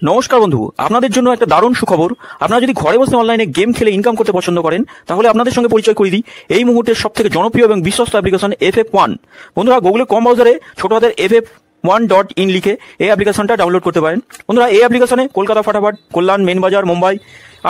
নমস্কার বন্ধু, আপনাদের জন্য একটা দারুণ সুখবর। আপনারা যদি ঘরে বসে অনলাইনে গেম খেলে ইনকাম করতে পছন্দ করেন, তাহলে আপনাদের সঙ্গে পরিচয় করিয়ে দিই এই মুহূর্তের সবথেকে জনপ্রিয় এবং বিশ্বস্ত অ্যাপ্লিকেশন FF1। বন্ধুরা, গুগলে কম ব্রাউজারে ছোট হাতের FF1.in লিখে এই অ্যাপ্লিকেশনটা ডাউনলোড করতে পারেন। বন্ধুরা, এই অ্যাপ্লিকেশনে কলকাতা ফাটাফাট, কল্যাণ, মেন বাজার, মুম্বাই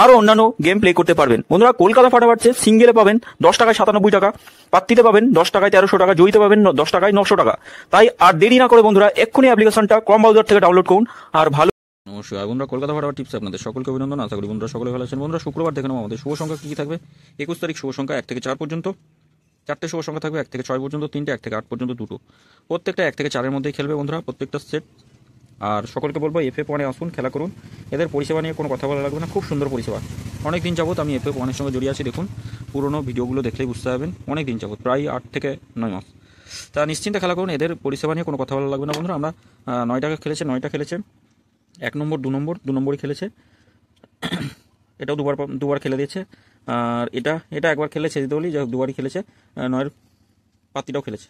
আরও অন্যান্য গেম প্লে করতে পারবেন। বন্ধুরা, কলকাতা ফাটাফাটে সিঙ্গেলে পাবেন 10 টাকায় 97 টাকা, পাত্তিতে পাবেন 10 টাকায় 1300 টাকা, জয়ীতে পাবেন 10 টাকায় 900 টাকা। তাই আর দেরি না করে বন্ধুরা এক্ষুনি অ্যাপ্লিকেশনটা কম ব্রাউজার থেকে ডাউনলোড করুন আর ভালো। নমস্কার বন্ধুরা, কলকাতা ফাটাফাট টিপস আপনাদের সকলকে অভিনন্দন। আশা করি বন্ধুরা সকলে ভালো আছেন। বন্ধুরা, শুক্রবার দেখে নেব আমাদের শুভ সংখ্যা কী কী থাকবে। 21 তারিখ শুভ সংখ্যা 1 থেকে 4 পর্যন্ত, 4টে শুভ সংখ্যা থাকবে 1 থেকে 6 পর্যন্ত, 3টে 1 থেকে 8 পর্যন্ত, 2টো প্রত্যেকটা 1 থেকে 4-এর মধ্যেই খেলবে বন্ধুরা, প্রত্যেকটা সেট। আর সকলকে বলবো FF1-এ আসুন, খেলা করুন। এদের পরিষেবা নিয়ে কোনো কথা বলা লাগবে না, খুব সুন্দর পরিষেবা। অনেক দিন যাবত আমি FF1-এর সঙ্গে জড়িয়ে আছি। দেখুন, পুরোনো ভিডিওগুলো দেখলেই বুঝতে পারবেন, অনেক দিন যাবত, প্রায় 8 থেকে 9 মাস। তা নিশ্চিন্তে খেলা করুন, এদের পরিষেবা নিয়ে কোনো কথা বলা লাগবে না বন্ধুরা। আমরা 9 টাকা খেলেছে, 9টা খেলেছে, 1 নম্বর 2 নম্বরই খেলেছে। এটাও দুবার খেলে দিয়েছে। আর এটা একবার খেলে ছেড়ে দিতে বলি, যাই হোক দুবারই খেলেছে। 9-এর পাত্তিটাও খেলেছে,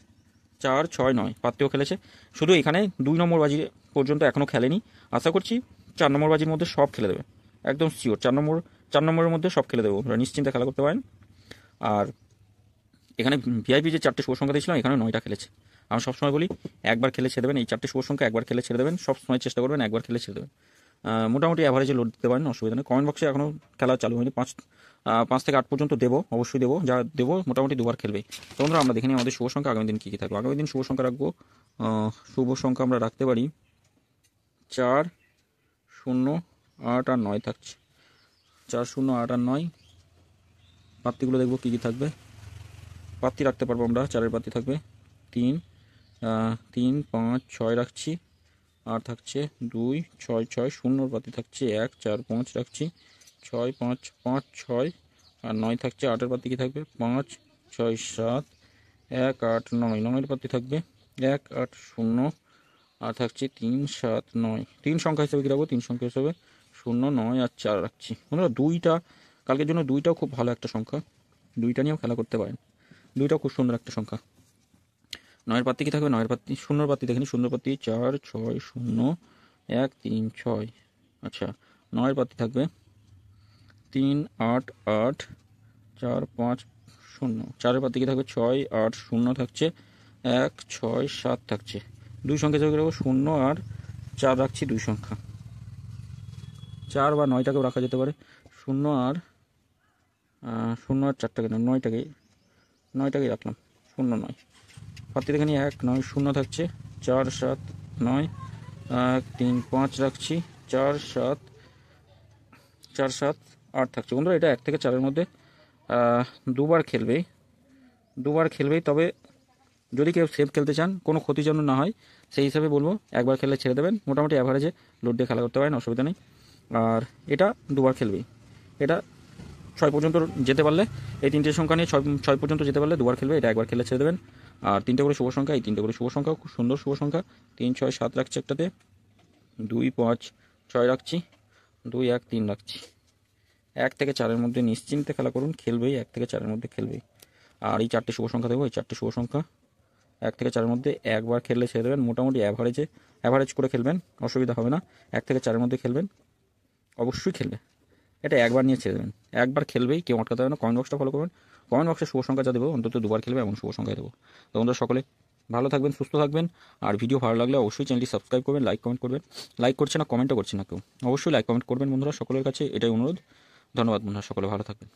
4, 6, 9 পাত্তিও খেলেছে। শুধু এখানে 2 নম্বর বাজি পর্যন্ত এখনও খেলেনি। আশা করছি 4 নম্বর বাজির মধ্যে সব খেলে দেবে, একদম শিওর। 4 নম্বরের মধ্যে সব খেলে দেবো, নিশ্চিন্তে খেলা করতে পারেন। আর এখানে ভিআইপি যে 4টে শুভ সংখ্যা দিয়েছিলাম, এখানে 9টা খেলেছে। আমি সবসময় বলি একবার খেলে ছেড়ে দেবেন, এই 4টে শুভ সংখ্যা একবার খেলে ছেড়ে দেবেন, সবসময় চেষ্টা করবেন একবার খেলে ছেড়ে দেবেন। মোটামুটি অ্যাভারেজে লোড দিতে পারেন, অসুবিধা নেই। কমেন্ট বক্সে এখনও খেলা চালু হয়নি, 5 থেকে 8 পর্যন্ত দেবো, অবশ্যই দেবো। যা দেবো মোটামুটি 2বার খেলবে। তো বন্ধুরা, আমরা দেখে নিই আমাদের শুভ সংখ্যা আগামী দিন কী কী থাকবে। আগামী দিন শুভ সংখ্যা রাখবো, শুভ সংখ্যা আমরা রাখতে পারি 4, 0, 8 আর 9 থাকছে। 4, 0, 8 আর 9 পাত্তিগুলো দেখবো কী কী থাকবে। পাত্তি রাখতে পারবো আমরা, 4-এর পাত্তি থাকবে 3, 5, 6 রাখছি। আর থাকছে 2, 6, 6, 0 পাতি থাকছে 1, 4, 5 রাখছি, 6, 5, 5, 6 আর 9 থাকছে। 8-এর পাতি কি থাকবে 5, 6, 7, 1, 8, 9, 9-এর পাতি থাকবে 1, 8, 0 আর থাকছে 3, 7, 9। 3 সংখ্যা হিসেবে কী রাখবো, 3 সংখ্যা হিসেবে 0, 9 আর 4 রাখছি। বন্ধুরা, 2টা কালকের জন্য 2টাও খুব ভালো একটা সংখ্যা, 2টা নিয়েও খেলা করতে পারেন। 2টাও খুব সুন্দর একটা সংখ্যা। 9-এর পাত্তি কী থাকবে, 9-এর পাত্তি 0 পাত্তি দেখেনি, 0 পাত্তি 4, 6, 0, 1, 3, 6। আচ্ছা, 9-এর পাত্তি থাকবে 3, 8, 8, 4, 5, 0। 4-এর পাত্তি কী থাকবে 6, 8, 0 থাকছে, 1, 6, 7 থাকছে। 2 সংখ্যা হিসেবে রাখবো 0 আর 4 রাখছি, 2 সংখ্যা। 4 বা 9টাকেও রাখা যেতে পারে। 0 আর 4টাকে না, 9টাকেই রাখলাম, 0, 9। পাত্তি দেখে নিই 1, 9, 0 থাকছে, 4, 7, 9, 1, 3, 5 রাখছি, 4, 7, 8 থাকছে। বন্ধুরা, এটা 1 থেকে 4-এর মধ্যে দুবার খেলবেই। তবে যদি কেউ সেভ খেলতে চান, কোনো ক্ষতি যেন না হয় সেই হিসাবে বলবো একবার খেলে ছেড়ে দেবেন। মোটামুটি অ্যাভারেজে লোড দিয়ে খেলা করতে পারেন, অসুবিধা নেই। আর এটা 2বার খেলবেই। এটা 6 পর্যন্ত যেতে পারলে, এই 3টে সংখ্যা নিয়ে 6 পর্যন্ত যেতে পারলে 2বার খেলবে। এটা একবার খেলে ছেড়ে দেবেন। আর 3টে করে শুভ সংখ্যা, এই 3টে করে শুভ সংখ্যা খুব সুন্দর শুভ সংখ্যা। 3, 6, 7 রাখছি একটাতে, 2, 5, 6 রাখছি, 2, 1, 3 রাখছি। 1 থেকে 4-এর মধ্যে নিশ্চিন্তে খেলা করুন, খেলবেই 1 থেকে 4-এর মধ্যে খেলবেই। আর এই 4টে শুভ সংখ্যা দেবো, এই 4টে শুভ সংখ্যা 1 থেকে 4-এর মধ্যে একবার খেললে ছেড়ে দেবেন। মোটামুটি অ্যাভারেজ করে খেলবেন, অসুবিধা হবে না। 1 থেকে 4-এর মধ্যে খেলবেন, অবশ্যই খেলবে। এটা একবার নিয়ে ছেড়ে দেবেন, একবার খেলবেই, কেউ আটকাতে হবে না। কমেন্ট বক্সটা ফলো করবেন, কমেন্ট বক্সে শুভ সংখ্যা যা দেবো অন্তত 2বার খেলবে এমন শুভ সংখ্যা দেবো। তো বন্ধুরা, সকলে ভালো থাকবেন, সুস্থ থাকবেন। আর ভিডিও ভালো লাগলে অবশ্যই চ্যানেলটি সাবস্ক্রাইব করবেন, লাইক কমেন্ট করবেন। লাইক করছে না, কমেন্টও করছে না কেউ, অবশ্যই লাইক কমেন্ট করবেন বন্ধুরা, সকলের কাছে এটাই অনুরোধ। ধন্যবাদ বন্ধুরা, সকলে ভালো থাকবেন।